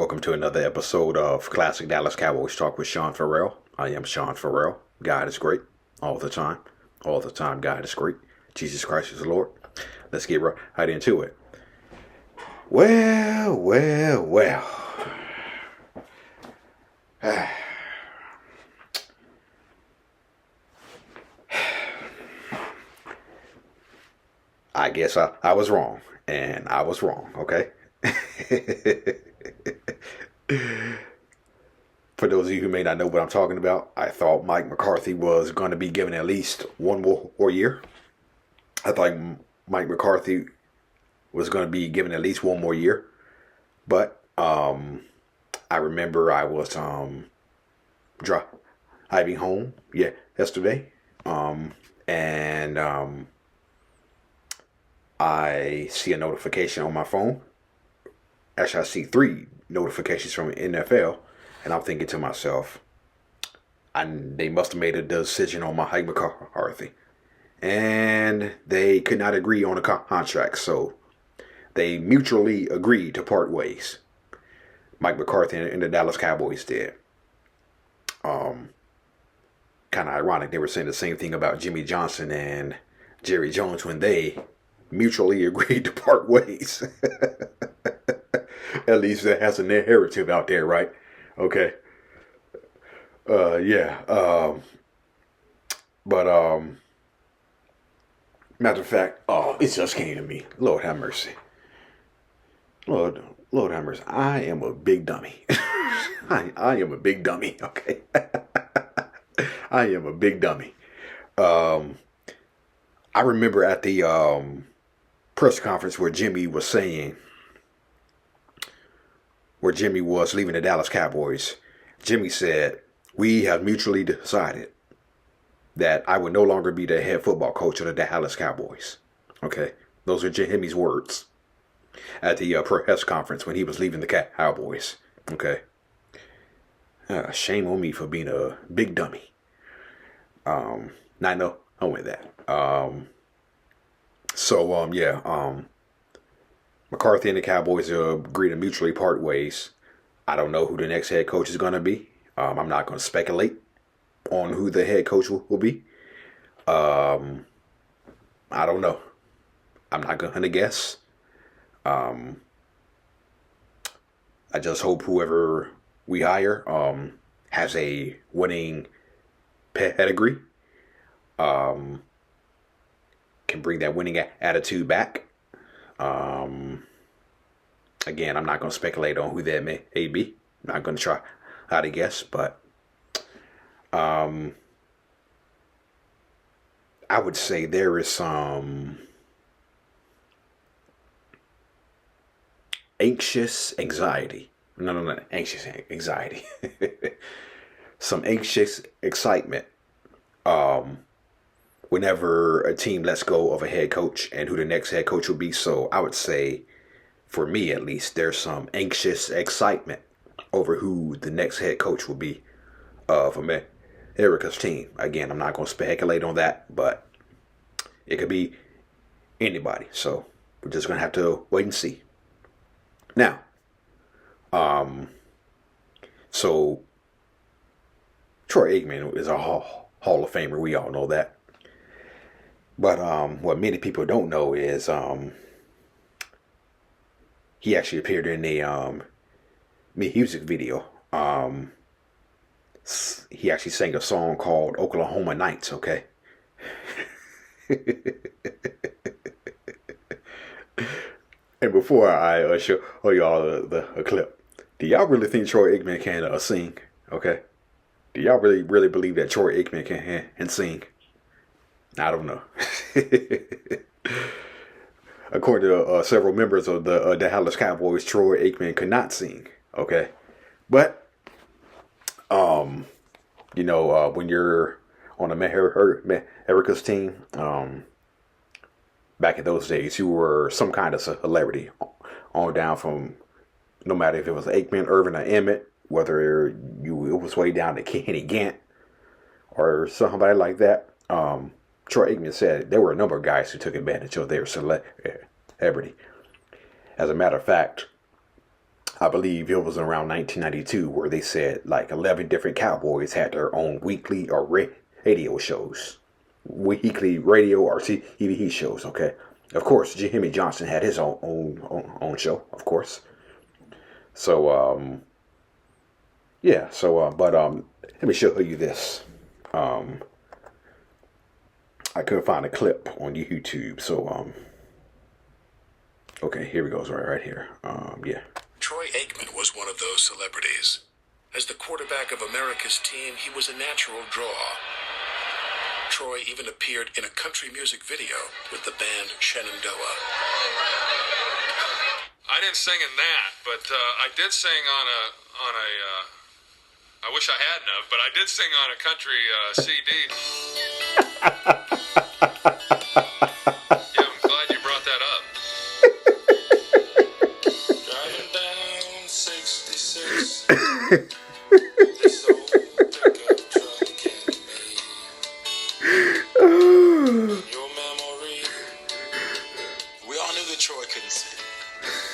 Welcome to another episode of Classic Dallas Cowboys Talk with Sean Farrell. I am Sean Farrell. God is great all the time. All the time, God is great. Jesus Christ is the Lord. Let's get right into it. Well. I guess I was wrong, and I was wrong, okay? For those of you who may not know what I'm talking about, I thought Mike McCarthy was going to be given at least one more year. I thought Mike McCarthy was going to be given at least one more year. But I remember I was driving home yesterday. And I see a notification on my phone. Actually, I see 3 notifications from the NFL. And I'm thinking to myself, they must have made a decision on Mike McCarthy. And they could not agree on a contract. So they mutually agreed to part ways. Mike McCarthy and the Dallas Cowboys did. Kind of ironic. They were saying the same thing about Jimmy Johnson and Jerry Jones when they mutually agreed to part ways. At least that has a narrative out there, right? Okay. Matter of fact, it just came to me. Lord have mercy. Lord have mercy. I am a big dummy. I am a big dummy, okay? I am a big dummy. I remember at the press conference where Jimmy was leaving the Dallas Cowboys, Jimmy said, "We have mutually decided that I would no longer be the head football coach of the Dallas Cowboys." Okay, those are Jimmy's words at the press conference when he was leaving the Cowboys. Okay, shame on me for being a big dummy. Not knowing that. McCarthy and the Cowboys agreed to mutually part ways. I don't know who the next head coach is going to be. I'm not going to speculate on who the head coach will be. I don't know. I'm not going to guess. I just hope whoever we hire has a winning pedigree. Can bring that winning attitude back. Again, I'm not going to speculate on who that may be. I'm not going to try to guess, but I would say there is some anxious anxiety. No, anxious anxiety. Some anxious excitement. Whenever a team lets go of a head coach and who the next head coach will be. So I would say, for me at least, there's some anxious excitement over who the next head coach will be of America's team. Again, I'm not going to speculate on that, but it could be anybody. So we're just going to have to wait and see. Now, so Troy Aikman is a Hall of Famer. We all know that. But what many people don't know is he actually appeared in a music video. He actually sang a song called Oklahoma Nights, okay? And before I show y'all the clip, do y'all really think Troy Aikman can sing, okay? Do y'all really believe that Troy Aikman can sing? I don't know. According to several members of the Dallas Cowboys, Troy Aikman could not sing. Okay, but when you're on America's team, back in those days, you were some kind of celebrity, on down from no matter if it was Aikman, Irvin, or Emmett, whether it was way down to Kenny Gant or somebody like that. Troy Aikman said there were a number of guys who took advantage of their celebrity. As a matter of fact, I believe it was around 1992 where they said like 11 different cowboys had their own weekly or radio shows. Weekly radio or TV shows, okay? Of course, Jimmy Johnson had his own show, of course. So, yeah, so, let me show you this. I couldn't find a clip on YouTube, so, okay, here we go, right here. Yeah. Troy Aikman was one of those celebrities. As the quarterback of America's team, he was a natural draw. Troy even appeared in a country music video with the band Shenandoah. I didn't sing in that, but I did sing on a I wish I hadn't have, but I did sing on a country CD. Yeah, I'm glad you brought that up. Driving down 66. This old pickup truck can be your memory. We all knew that Troy couldn't sing.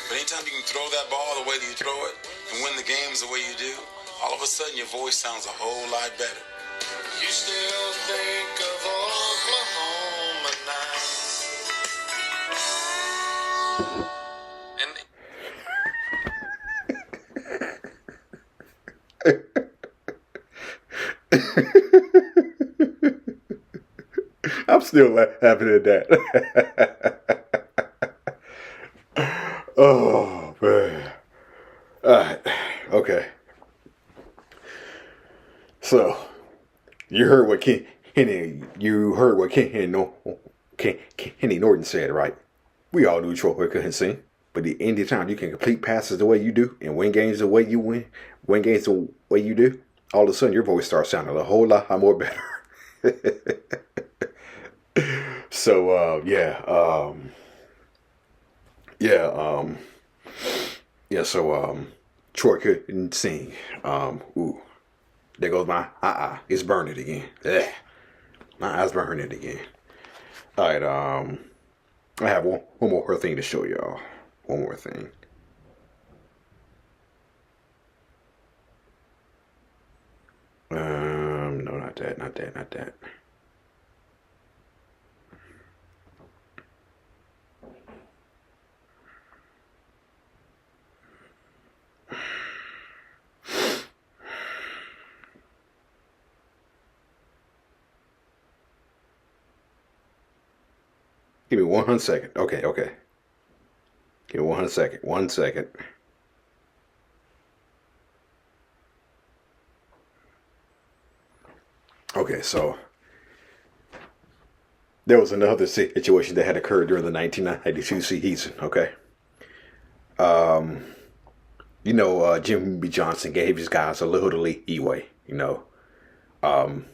But anytime you can throw that ball the way that you throw it and win the games the way you do, all of a sudden your voice sounds a whole lot better. You still think of Oklahoma nights. I'm still laughing at that. Oh, man. All right. Okay. So, you heard what Kenny Norton said, right? We all knew Troy couldn't sing, but anytime you can complete passes the way you do and win games the way you win games the way you do, all of a sudden your voice starts sounding a whole lot more better. So, so, Troy couldn't sing. Ooh. There goes my it's burning again. Ugh. My eye's burning again. Alright, I have one more thing to show y'all. One more thing. No, not that. Give me 1 second. Okay. Give me 1 second. 1 second. Okay, so there was another situation that had occurred during the 1992 season. Okay. Jimmy Johnson gave his guys a little leeway. Don't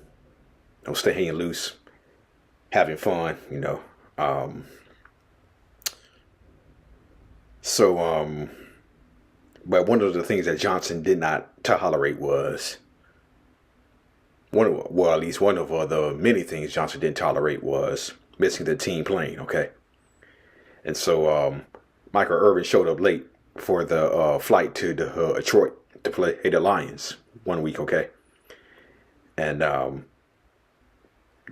stay hanging loose, having fun. But one of the things that Johnson did not tolerate was at least one of the many things Johnson didn't tolerate was missing the team plane. Okay. And so, Michael Irvin showed up late for the flight to Detroit to play the Lions 1 week. Okay. And,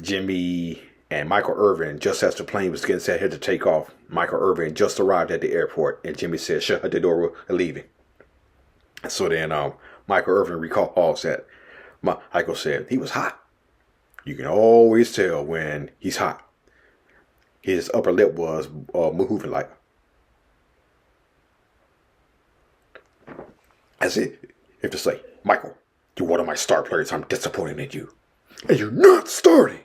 Jimmy and Michael Irvin, just as the plane was getting set here to take off, Michael Irvin just arrived at the airport, and Jimmy said, "Shut the door, we're leaving." So then Michael Irvin recalls that Michael said he was hot. You can always tell when he's hot. His upper lip was moving like, as if to say, "Michael, you're one of my star players. I'm disappointed in you. And you're not starting."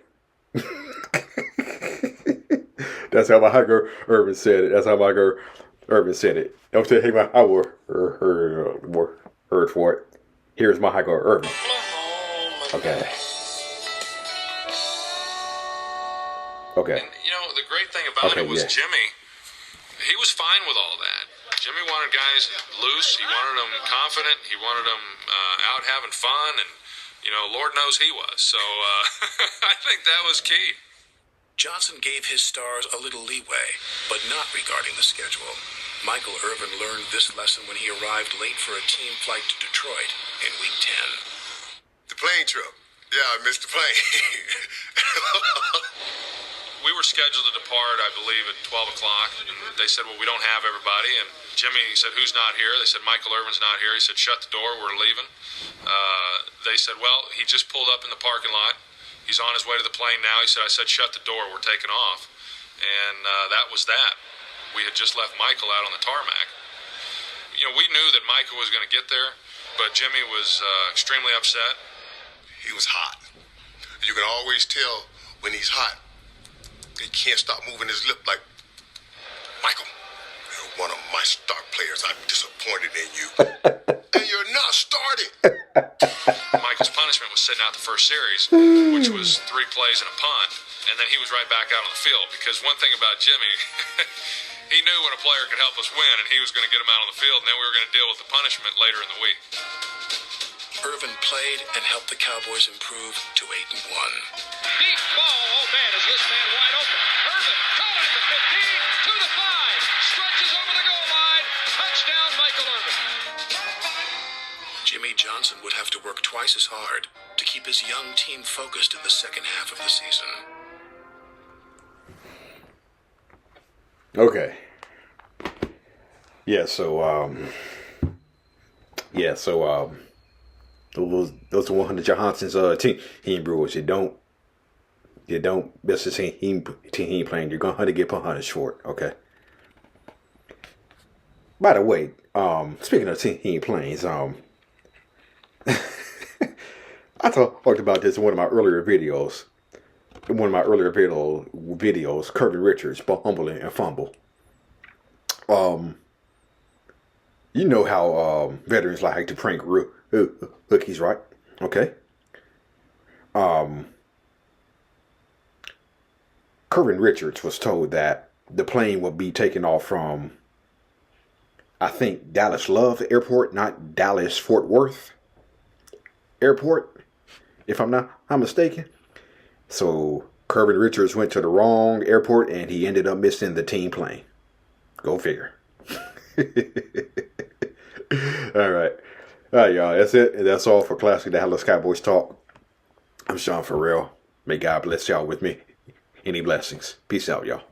That's how Michael Irvin said it. Don't say, "Hey, I word for it." Here's Michael Irvin. Okay. And, the great thing about it was Jimmy, he was fine with all that. Jimmy wanted guys loose. He wanted them confident. He wanted them out having fun. And, Lord knows he was. So I think that was key. Johnson gave his stars a little leeway, but not regarding the schedule. Michael Irvin learned this lesson when he arrived late for a team flight to Detroit in Week 10. The plane trip. Yeah, I missed the plane. We were scheduled to depart, I believe, at 12 o'clock. And they said, well, we don't have everybody. And Jimmy said, who's not here? They said, Michael Irvin's not here. He said, shut the door, we're leaving. They said, well, he just pulled up in the parking lot. He's on his way to the plane now. He said, I said, shut the door, we're taking off. And that was that. We had just left Michael out on the tarmac. You know, we knew that Michael was going to get there, but Jimmy was extremely upset. He was hot. You can always tell when he's hot. He can't stop moving his lip like, Michael, you're one of my star players. I'm disappointed in you. And you're not starting. Michael's punishment was sitting out the first series, which was 3 plays and a punt, and then he was right back out on the field. Because one thing about Jimmy, he knew when a player could help us win, and he was going to get him out on the field, and then we were going to deal with the punishment later in the week. Irvin played and helped the Cowboys improve to 8-1. Deep ball. Oh, man, is this man wide open. Irvin caught it at the 15, to the 5. Stretches over the goal line. Touchdown, Michael Irvin. Jimmy Johnson would have to work twice as hard to keep his young team focused in the second half of the season. Okay. Those are 100 Johnson's team Brewers. You don't miss the team he ain't playing. You're gonna have to get put short. Okay. By the way, speaking of team he ain't playing, I talked about this in one of my earlier videos. Kirby Richards, fumble and fumble. You know how veterans like to prank rookies, right? Okay. Kirby Richards was told that the plane would be taken off from, I think, Dallas Love Airport, not Dallas Fort Worth Airport, if I'm not mistaken. So Kirby Richards went to the wrong airport and he ended up missing the team plane. Go figure. All right, y'all. That's it. That's all for Classic Dallas Cowboys Talk. I'm Sean Farrell. May God bless y'all with me. Any blessings. Peace out, y'all.